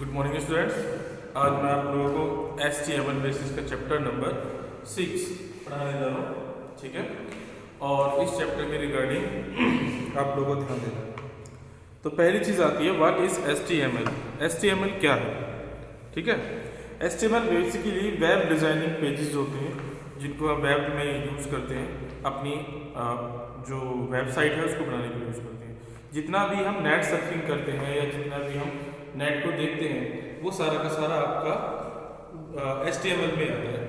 Good morning students. आज मैं आप लोगों को HTML बेसिस का चैप्टर नंबर 6 पढ़ाने जा रहा हूँ, ठीक है। और इस चैप्टर के रिगार्डिंग आप लोगों को ध्यान देना है। तो पहली चीज़ आती है व्हाट इज़ HTML। HTML क्या है, ठीक है। HTML basically web designing pages होते हैं जिनको हम वेब में यूज़ करते हैं, अपनी जो वेबसाइट है उसको बनाने के लिए यूज़ करते हैं। जितना भी हम नेट सर्फिंग करते हैं या जितना भी हम नेट को देखते हैं वो सारा का सारा आपका HTML में आता है।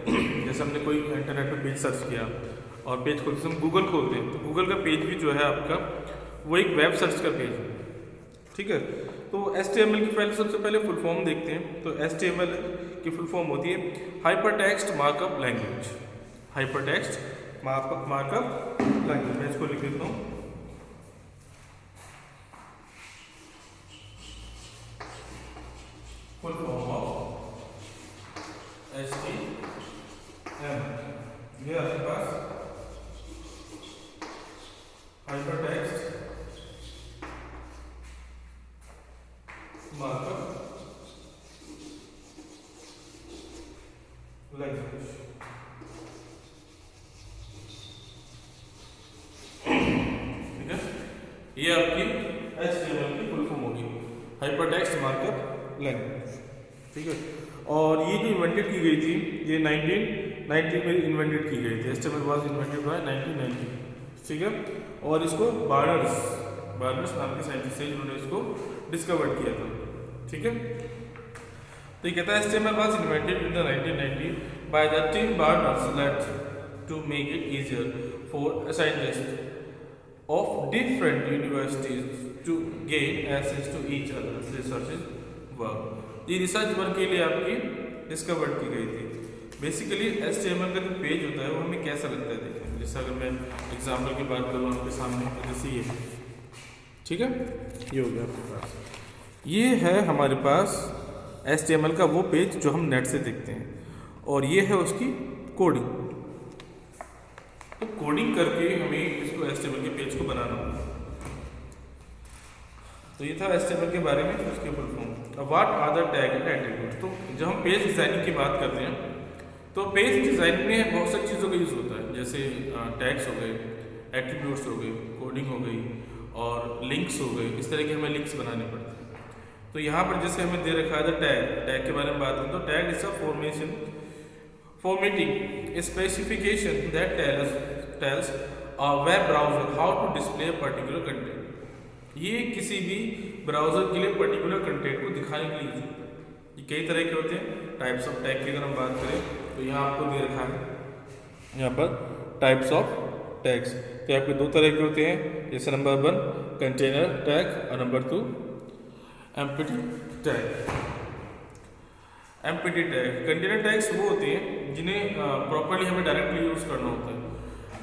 जैसे हमने कोई इंटरनेट पे पेज सर्च किया और पेज खोलते हम गूगल खोलते हैं तो गूगल का पेज भी जो है आपका वो एक वेब सर्च का पेज है, ठीक है। तो HTML की सबसे पहले फुल फॉर्म देखते हैं। तो HTML की फुल फॉर्म होती है hypertext markup language. Hypertext markup language, मैं इसको लिख देता हूँ। फुल फॉर्म ऑफ HTML, ये आपके पास हाइपरटेक्स्ट मार्कअप लैंग्वेज, ठीक है। ये आपकी HTML की फुल फॉर्म होगी, हाइपरटेक्स्ट मार्कअप लैंग्वेज, ठीक है। और ये जो इन्वेंटेड की गई थी ये 1990 में इन्वेंटेड की गई थी। HTML वाज इन्वेंटेड बाय 1990, ठीक है। और इसको बार्नर्स नाम के साइंटिस्ट से जिन्होंने इसको डिस्कवर किया था, ठीक है। तो ये कहता है HTML was invented in the 1990 by the Tim Berners to make it easier for scientist of different universities to gain access to each others research work. ये रिसर्च वर्क के लिए आपकी डिस्कवर की गई थी। बेसिकली HTML का जो page होता है वो हमें कैसा लगता है, देखें। जैसे अगर मैं एग्जाम्पल की बात करूँ आपके सामने, जैसे ये, ठीक है, ये हो गया आपके पास। ये है हमारे पास HTML का वो पेज जो हम नेट से देखते हैं, और ये है उसकी कोडिंग। तो कोडिंग करके हमें इसको HTML के पेज को बनाना होगा। तो ये था HTML के बारे में, उसके फुल फॉर्म। अब what are the tag and attribute. तो जब हम पेज डिजाइनिंग की बात करते हैं तो पेज डिजाइन में बहुत सारी चीज़ों का यूज़ होता है, जैसे टैग्स हो गए, एट्रीब्यूट्स हो गए, कोडिंग हो गई और लिंक्स हो गए। इस तरह के हमें लिंक्स बनाने पड़ते हैं। तो यहाँ पर जैसे हमें दे रखा है द टैग के बारे में बात करें तो tag is a formatting specification that tells a web browser how to display a particular content। ये किसी भी ब्राउजर के लिए पर्टिकुलर कंटेंट को दिखाने के लिए यूज होता है। ये कई तरह के होते हैं। टाइप्स ऑफ टैग की अगर हम बात करें तो यहाँ आपको दे रखा है यहाँ पर टाइप्स ऑफ टैग्स। तो आपके दो तरह के होते हैं, जैसे नंबर 1 कंटेनर टैग और number 2 empty tag. Empty tag, container tags वो होते हैं जिन्हें प्रॉपर्ली हमें डायरेक्टली यूज़ करना होता है।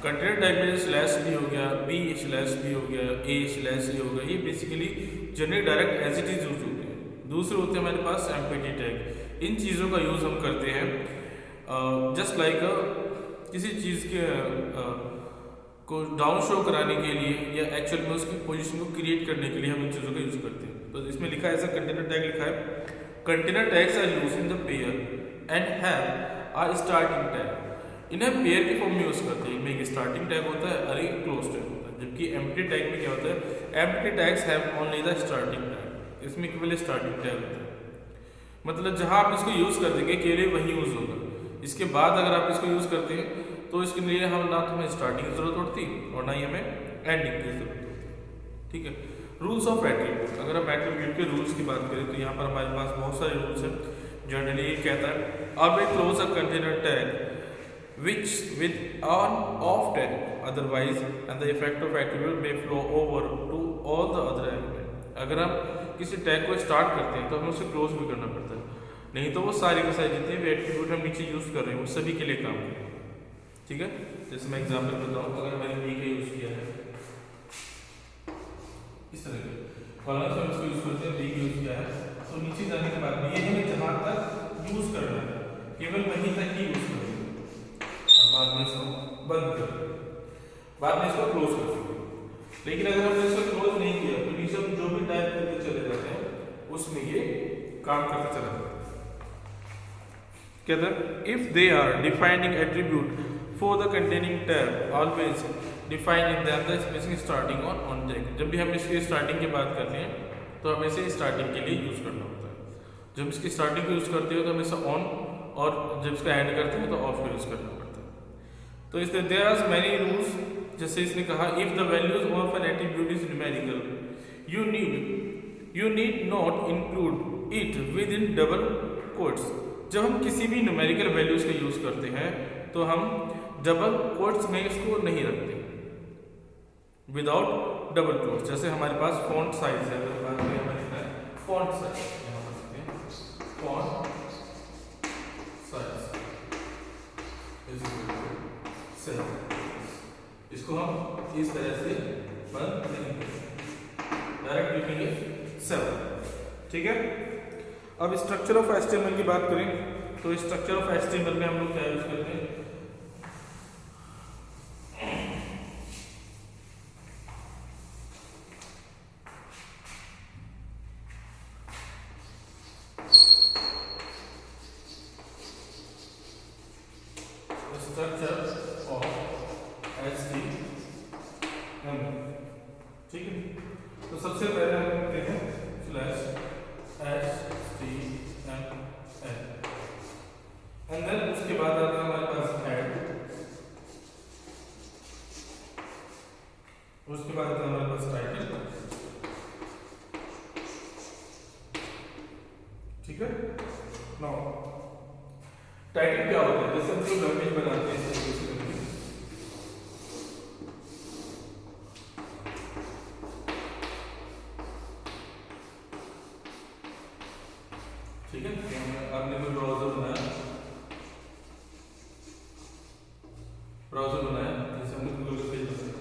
कंटेनर टैग में स्लैश भी हो गया, बी स्लैश भी हो गया, ए स्लैश भी हो गया, ये basically generally direct as it is use होते हैं। दूसरे होते हैं हमारे पास एम्प्टी टैग। इन चीज़ों का यूज़ हम करते हैं जस्ट लाइक किसी चीज़ के को डाउन शो कराने के लिए या एक्चुअल में उसकी पोजीशन को क्रिएट करने के लिए हम इन चीज़ों का यूज़ करते हैं। तो इसमें लिखा है, ऐसा कंटेनर टैग लिखा है, container tags are used in the pair and have a starting tag. इन्हें पेयर के फॉर्म में यूज़ करते हैं। इनमें एक स्टार्टिंग टैग होता है और एक क्लोज टैग होता है। जबकि एम्प्टी टैग में क्या होता है, empty tags have only the starting tag. इसमें केवल स्टार्टिंग टैग होता है, मतलब जहाँ आप इसको यूज़ कर देंगे केवल वही यूज़ होगा। इसके बाद अगर आप इसको यूज़ करते हैं तो इसके लिए हम ना तो हमें स्टार्टिंग की जरूरत पड़ती और ना ही हमें एंडिंग की जरूरत होती, ठीक है। रूल्स ऑफ एट्रीब्यूट, अगर हम एट्रीब्यूट के रूल्स की बात करें तो यहाँ पर हमारे पास बहुत सारे रूल्स हैं। जनरली ये कहता है अब वे close a container tag which with on off tag otherwise and the effect of attribute may flow over to all the other element. अगर हम किसी टैग को स्टार्ट करते हैं तो हमें उसे क्लोज भी करना पड़ता है, नहीं तो वो सारे के सारे जितने भी एट्रीब्यूट हम नीचे यूज़ कर रहे हैं वो सभी के लिए काम करें, ठीक है। जैसे मैं एग्जांपल बताऊँ, अगर मैंने बी का यूज़ किया है इस तरह के कॉलम्स में इसको यूज़ करते हैं, बी का यूज़ किया है तो नीचे जाने के बाद में ये हमें जहाँ तक यूज़ करना है केवल वहीं तक ही यूज़ करेंगे और बाद में इसको बंद कर देंगे, बाद में इसको क्लोज कर देंगे। लेकिन अगर हमने इसको क्लोज नहीं किया तो नीचे जो भी टाइप करके चले जाते हैं उसमें ये काम करते चला जाता है। कहते हैं if they are defining attribute for the containing tab always define in them the spacing starting on tag. जब भी हम इसकी स्टार्टिंग की बात करते हैं तो हमें इसे स्टार्टिंग के लिए यूज़ करना होता है। जब इसकी स्टार्टिंग यूज़ करते हो तो हमेशा ऑन, और जब इसका एंड करते हैं तो ऑफ का यूज़ करना पड़ता है। तो इसलिए देयर आर मेनी रूल्स, जैसे इसने कहा if the values of N attribute is numerical you need not include it with in double quotes. जब हम किसी भी न्यूमेरिकल वैल्यूज का यूज़ करते हैं तो हम डबल कोट्स में इसको नहीं रखते, विदाउट डबल कोट्स। जैसे हमारे पास फॉन्ट साइज है, फॉन्ट साइज, फॉन्ट साइज इसको हम इस तरह से बंद नहीं करेंगे, डायरेक्ट लिखेंगे 7। ठीक है। अब स्ट्रक्चर ऑफ HTML की बात करें तो स्ट्रक्चर ऑफ HTML में हम लोग क्या यूज करते हैं, स्ट्रक्चर ऑफ HTML। ठीक है। तो सबसे पहले हम लिखते हैं /HTML, एंड देन उसके बाद आता है हमारे पास हेड, उसके बाद आता है हमारे पास टाइटल। ठीक है। नाउ टाइटल क्या होता है, जैसे हम लोग वेब पेज बनाते हैं इस तरीके से करके, ठीक है। आपने कोई ब्राउजर बनाया, जैसे हमने गूगल का पेज बनाया,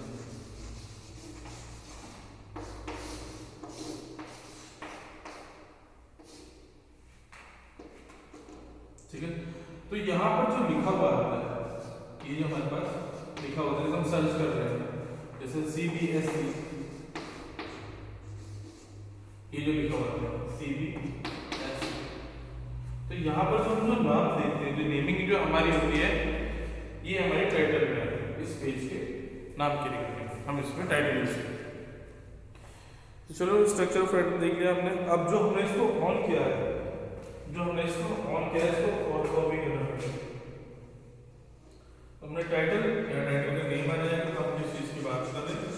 ठीक है। तो यहाँ पर जो लिखा हुआ आता है, ये जो हमारे पास लिखा होता है, हम सर्च कर रहे हैं, जैसे CBSE, ये जो लिखा हुआ है CBSE, तो यहाँ पर जो हम लोग नाम देखते हैं, जो नेमिंग जो हमारी होती है, ये हमारे टाइटल में है, इस पेज के नाम के लिए हम इसमें टाइटल यूज करते हैं। तो चलो स्ट्रक्चर ऑफ टाइटल देख लिया हमने। अब जो हमने इसको ऑन किया है, इसको और भी करना पड़ेगा। हमने टाइटल का नेम आ जाएगा, तो हम जिस चीज की बात कर रहे हैं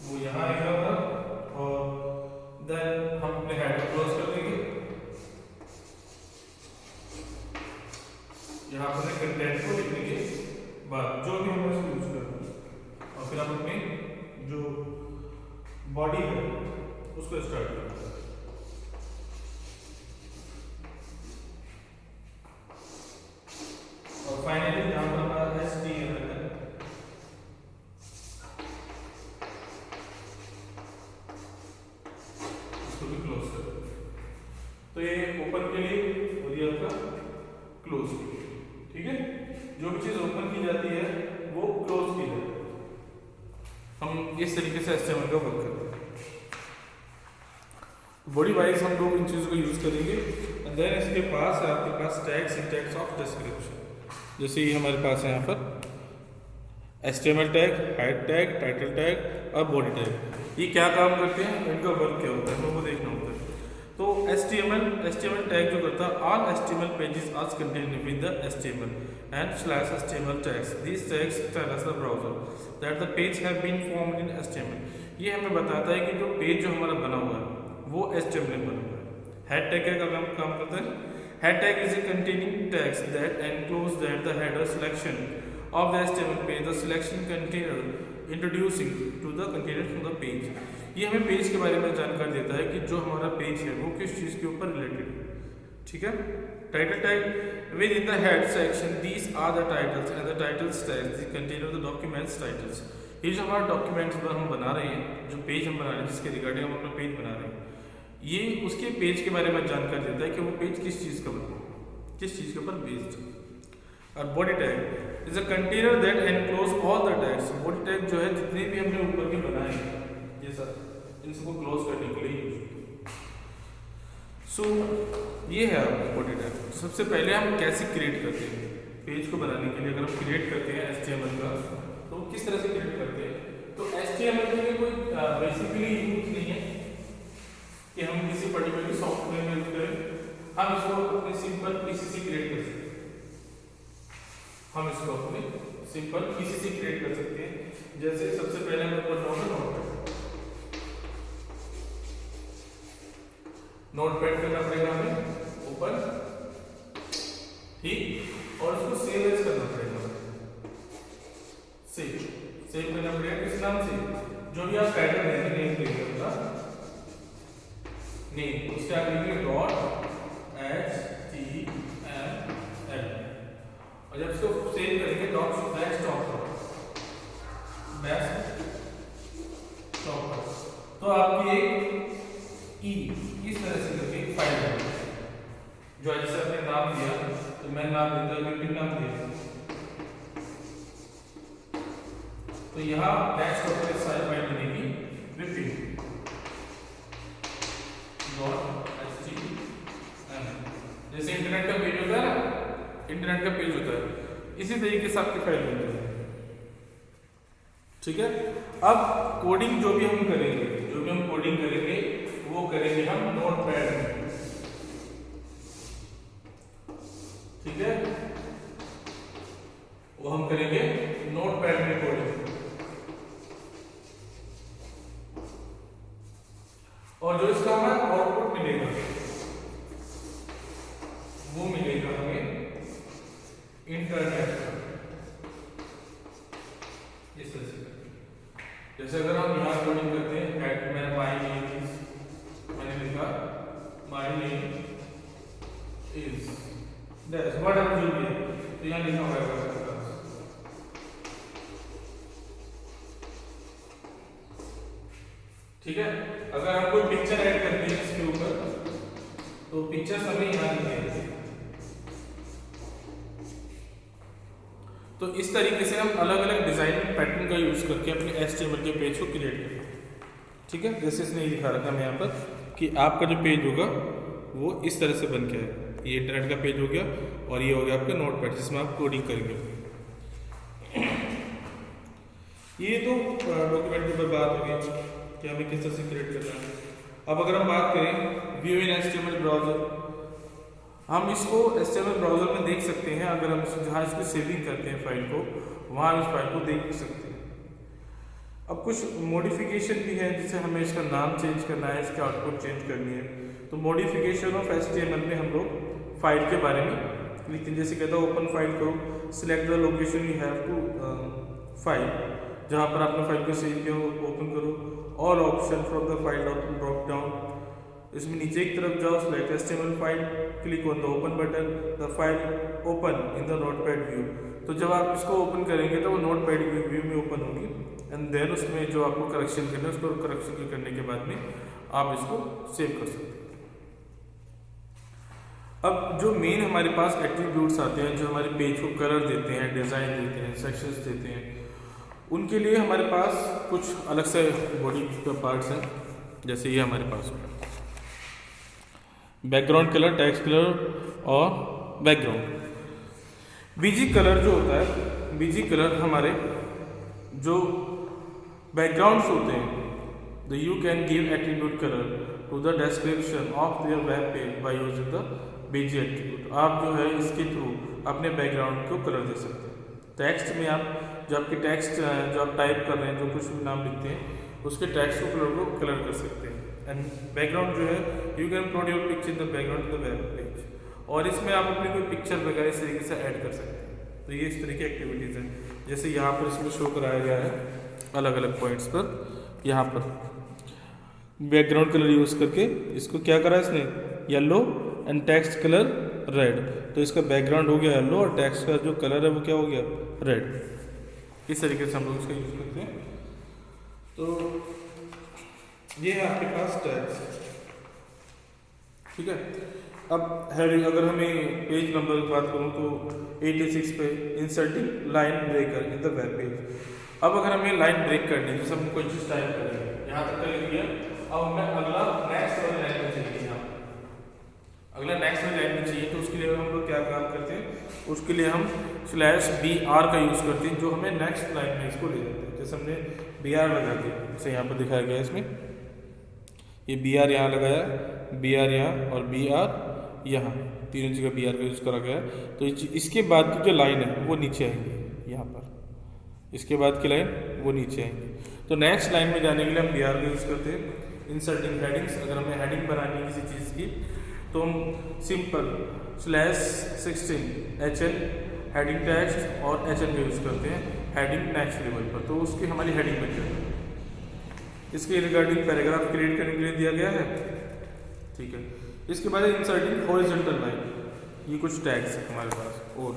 वो यहाँ आएगा, और देन हम अपने हेड को क्लोज कर देंगे। यहाँ पर कंटेंट को लिखने के बाद जो भी हमें उसको यूज करना है, और फिर हम अपनी जो बॉडी है उसको स्टार्ट करते हैं। और फाइनली यहाँ पर हमारा HTML है, इसको भी क्लोज कर देते हैं। तो ये ओपन के लिए और ये आपका क्लोज के लिए। ठीक है। जो भी चीज ओपन की जाती है वो क्लोज की जाती है। हम इस तरीके से HTML का वर्क करते हैं। बॉडी वाइज हम लोग इन चीज़ों को यूज करेंगे। एंड देन इसके पास है आपके पास टैग, सिंटैक्स ऑफ डिस्क्रिप्शन। जैसे ये हमारे पास है यहाँ पर HTML tag, head tag, title tag और बॉडी टैग। ये क्या काम करते हैं, इनका वर्क क्या होता है, हमको देखना होता है। तो HTML टैग जो करता है, all HTML pages are contained with the HTML and /HTML tags. These tags tell us the browser that the page have been formed in HTML. ये हमें बताता है कि जो पेज जो हमारा बना हुआ है वो HTML में बना हुआ है। हेड टैग का काम करता है। Head tag is a containing tags that enclose that the header selection of the HTML page, the selection container introducing to the container from the page. ये हमें पेज के बारे में जानकारी देता है कि जो हमारा पेज है वो किस चीज़ के ऊपर रिलेटेड है। ठीक है। Title tag within the head section, these are the titles and the titles tags contain the documents titles. ये जो हमारा डॉक्यूमेंट्स पर हम बना रहे हैं, जो पेज हम बना रहे हैं, जिसके रिगार्डिंग हम अपना पेज बना रहे हैं, ये उसके पेज के बारे में जानकारी देता है कि वो पेज किस चीज़ का बना, किस चीज़ के ऊपर बेस्ड है। और body tag is a container that enclose all the tags. Body tag जो है जितने भी हमने ऊपर के बनाए हैं, ये सब इन सबको क्लोज करने के लिए यूज होता है। सो ये है आपका बॉडी टैग। सबसे पहले हम कैसे क्रिएट करते हैं पेज को बनाने के लिए। अगर हम क्रिएट करते हैं HTML का तो किस तरह से क्रिएट करते हैं, तो HTML के लिए कोई बेसिकली यूज नहीं है कि हम किसी पर्टिकुलर सॉफ्टवेयर में यूज करें। हम इसको अपने सिंपल पीसी से क्रिएट कर सकते हैं। हम इसको अपने सिंपल पीसी से क्रिएट कर सकते हैं। जैसे सबसे पहले हम नोटपैड करना पड़ेगा हमें ओपन, ठीक, और उसको सेव एज करना पड़ेगा। सेव करना पड़ेगा किस नाम से, जो भी आप टाइटल देंगे नेम देंगे उसका नेम, उसके आप लिखेंगे .html और जब इसको सेव करेंगे .desktop तो आपकी एक इस तरह से करके फाइल है जो जैसे आपने नाम दिया, तो मैं नाम देता हूँ विपिन नाम दिया, तो यहाँ डेस्कटॉप पे सारी फाइल बनेगी विपिन.html। जैसे इंटरनेट का पेज होता है ना, इंटरनेट का पेज होता है, इसी तरीके से आपकी फाइल बन जाएगी। ठीक है, अब कोडिंग जो भी हम करेंगे वो करेंगे हम नोटपैड में। ठीक है, वो हम करेंगे नोटपैड में कोडिंग। और जो इसका हमें आउटपुट मिलेगा वो मिलेगा हमें इंटरनेट। इस तरह से जैसे अगर हम यहाँ कोडिंग करते हैं मैंने लिखा my name is that's whatever जो भी है, तो यहाँ लिखा हुआ है। ठीक है, अगर हम कोई पिक्चर ऐड करते हैं इसके ऊपर तो पिक्चर्स हमें यहाँ लिखेंगे। तो इस तरीके से हम अलग अलग डिजाइन पैटर्न का यूज करके अपने HTML के पेज को क्रिएट करते हैं। ठीक है, जैसे इसने दिखा रखा है यहाँ पर कि आपका जो पेज होगा वो इस तरह से बन के है। ये इंटरनेट का पेज हो गया और ये हो गया आपका नोटपैड जिसमें आप कोडिंग करेंगे। ये तो डॉक्यूमेंट के ऊपर बात हो गई कि हमें किस तरह से क्रिएट करना है। अब अगर हम बात करें व्यू इन HTML ब्राउजर, हम इसको HTML ब्राउजर में देख सकते हैं। अगर हम जहाँ इसकी सेविंग करते हैं फाइल को, वहाँ इस फाइल को देख सकते हैं। अब कुछ मॉडिफिकेशन भी है, जिसे हमें इसका नाम चेंज करना है, इसका आउटपुट चेंज करनी है। तो मॉडिफिकेशन ऑफ HTML में हम लोग फाइल के बारे में लिखते हैं। जैसे कहता है ओपन फाइल करो, select the location you have to file, जहाँ पर आपने फाइल को सेव किया हो ओपन करो। All option from the file drop down, इसमें नीचे की तरफ जाओ, select HTML file, click on the open button, the file open in the notepad view. तो जब आप इसको ओपन करेंगे तो वो नोटपैड व्यू में ओपन होगी एंड देन उसमें जो आपको करेक्शन करना है उसको करेक्शन करने के बाद में आप इसको सेव कर सकते हैं। अब जो मेन हमारे पास एट्रीब्यूट्स आते हैं, जो हमारे पेज को कलर देते हैं, डिज़ाइन देते हैं, सेक्शंस देते हैं, उनके लिए हमारे पास कुछ अलग से बॉडी का पार्ट्स हैं। जैसे ये हमारे पास बैकग्राउंड कलर, टेक्स्ट कलर और बैकग्राउंड। बीजी कलर जो होता है, बीजी कलर हमारे जो बैकग्राउंड्स होते हैं, the you can give attribute colour to the description of their web page by using the BG attribute. आप जो है इसके थ्रू अपने बैकग्राउंड को कलर दे सकते हैं। टेक्स्ट में आप जो आपके टेक्स्ट जो आप टाइप कर रहे हैं, जो कुछ भी नाम लिखते हैं, उसके टेक्स्ट को कलर कर सकते हैं। एंड बैकग्राउंड जो है यू कैन प्रोड your picture the background the web page, और इसमें आप अपनी कोई पिक्चर वगैरह इस तरीके से ऐड कर सकते हैं। तो ये इस तरह की एक्टिविटीज़ हैं। जैसे यहाँ पर इसमें शो कराया गया है अलग अलग पॉइंट्स पर, यहाँ पर बैकग्राउंड कलर यूज़ करके इसको क्या करा इसने, yellow and text colour red. तो इसका बैकग्राउंड हो गया येलो और टेक्स्ट का जो कलर है वो क्या हो गया, रेड। इस तरीके से हम लोग इसका यूज़ करते हैं। तो ये है आपके पास टैग्स। ठीक है, अब हेडिंग अगर हमें पेज नंबर की बात करूँ तो 86 पे inserting line breaker in the web page. अब अगर हमें लाइन ब्रेक करनी है, जैसे हम कोई चीज़ टाइप करेंगे, यहाँ तक लिख दिया, अब हमें अगला नेक्स्ट वाली लाइन में चलिए। यहाँ उसके लिए हम /BR का यूज़ करते हैं, जो हमें नेक्स्ट लाइन में इसको ले जाते हैं। जैसे हमने BR लगा दिया, जैसे यहाँ पर दिखाया गया है इसमें, ये BR यहाँ लगाया, BR यहाँ और BR यहाँ, तीनों जगह BR का यूज़ करा गया है। तो इसके बाद की जो लाइन है वो नीचे आएंगी यहाँ पर, इसके बाद की लाइन वो नीचे आएंगी। तो नेक्स्ट लाइन में जाने के लिए हम BR का यूज़ करते हैं। इंसर्टिंग हेडिंग्स, अगर हमें हेडिंग बनानी है किसी चीज़ की तो हम सिंपल /16 HN हेडिंग टेक्स्ट और HN का यूज़ करते हैं हेडिंग नेक्स्ट लेवल पर, तो उसकी हमारी हेडिंग बन जाती है। इसके रिगार्डिंग पैराग्राफ क्रिएट करने के लिए दिया गया है, ठीक है। इसके बाद इंसर्टिंग हॉरिजॉन्टल लाइन, ये कुछ टैग्स है हमारे पास और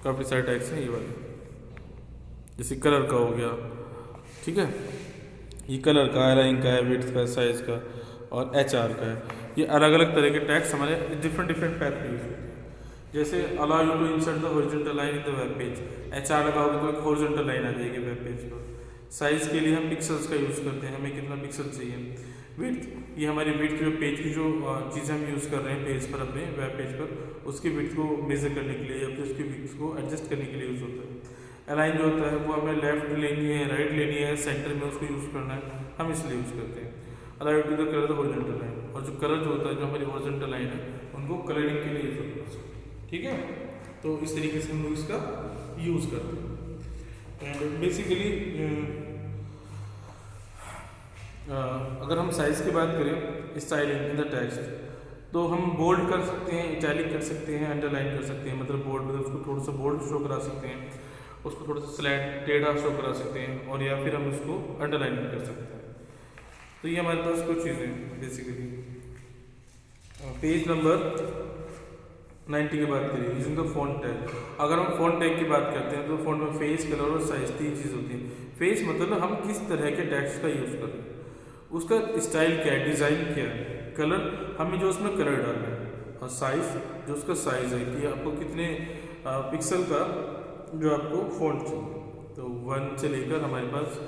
काफ़ी सारे टैग्स हैं ये वाले, जैसे कलर का हो गया, ठीक है, ये कलर का, अलाइन का है, विड्थ का, साइज का और HR का है। ये अलग अलग तरह के टैग्स हमारे डिफरेंट पैथ पे यूज होते हैं। जैसे allow you to insert the horizontal line in the web page, HR लगाओगे तो एक हॉरिजॉन्टल लाइन आ जाएगी वेब पेज पर। साइज़ के लिए हम पिक्सल्स का यूज़ करते हैं, हमें कितना पिक्सल चाहिए। विड्थ, ये हमारी विड्थ जो पेज की जो चीज़ें हम यूज़ कर रहे हैं पेज पर, अपने वेब पेज पर, उसकी विड्थ को मेजर करने के लिए या फिर उसकी विड्थ को एडजस्ट करने के लिए यूज़ होता है। अलाइन जो होता है वो हमें लेफ्ट लेनी है, राइट लेनी है, सेंटर में उसको यूज़ करना है, हम इसलिए यूज़ करते हैं। Allow to the colour the horizontal line, और जो कलर जो होता है, जो हमारी हॉरिजॉन्टल लाइन है, उनको कलरिंग के लिए यूज़ होता है, ठीक है। तो इस तरीके से हम लोग इसका यूज़ करते हैं। एंड बेसिकली अगर हम साइज़ की बात करें, स्टाइलिंग इन द टेक्स्ट, तो हम बोल्ड कर सकते हैं, इटैलिक कर सकते हैं, अंडरलाइन कर सकते हैं, मतलब बोल्ड में उसको थोड़ा सा बोल्ड शो करा सकते हैं, उसको थोड़ा सा स्लैंट टेढ़ा शो करा सकते हैं, और या फिर हम उसको अंडरलाइन भी कर सकते हैं। तो ये हमारे पास कुछ चीज़ें बेसिकली। पेज नंबर 90 की बात करें, यूजिंग द फॉन्ट टैग। अगर हम फॉन्ट टैग की बात करते हैं तो फॉन्ट में फेस, कलर और साइज, 3 चीज़ होती हैं। फेस मतलब हम किस तरह के टेक्स्ट का यूज़ कर रहे हैं, उसका स्टाइल क्या है, डिज़ाइन क्या है, कलर हमें जो उसमें कलर डालना है, और साइज़ जो उसका साइज़ है कि आपको कितने पिक्सल का जो आपको फॉन्ट चाहिए। तो 1 से लेकर हमारे पास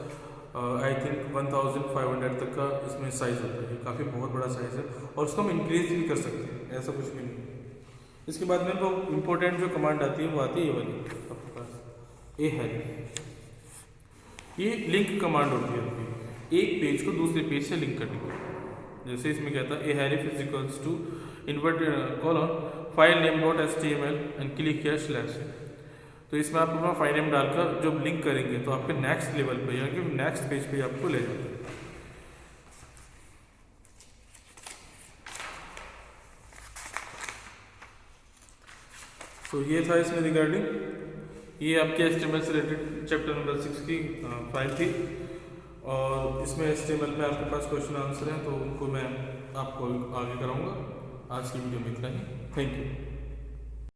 आई थिंक 1500 तक का इसमें साइज़ होता है, काफ़ी बहुत बड़ा साइज़ है, और उसको हम इंक्रीज भी कर सकते हैं, ऐसा कुछ भी नहीं। इसके बाद में तो इम्पोर्टेंट जो कमांड आती है वो आती है ये वाली आपके पास, ए है, ये लिंक कमांड होती है आपकी एक पेज को दूसरे पेज से लिंक करने के लिए। जैसे इसमें कहता है a href is equals to inverted colon file name dot HTML and click किया /। तो इसमें आप अपना फाइल नेम डालकर जब लिंक करेंगे तो आपके नेक्स्ट लेवल पे या कि नेक्स्ट पेज पे आपको ले जाएगा। तो ये था इसमें रिगार्डिंग, ये आपके HTML से रिलेटेड चैप्टर नंबर 6 की फाइल थी, और इसमें HTML में आपके पास क्वेश्चन आंसर हैं तो उनको मैं आपको आगे कराऊंगा। आज की वीडियो में इतना ही, थैंक यू।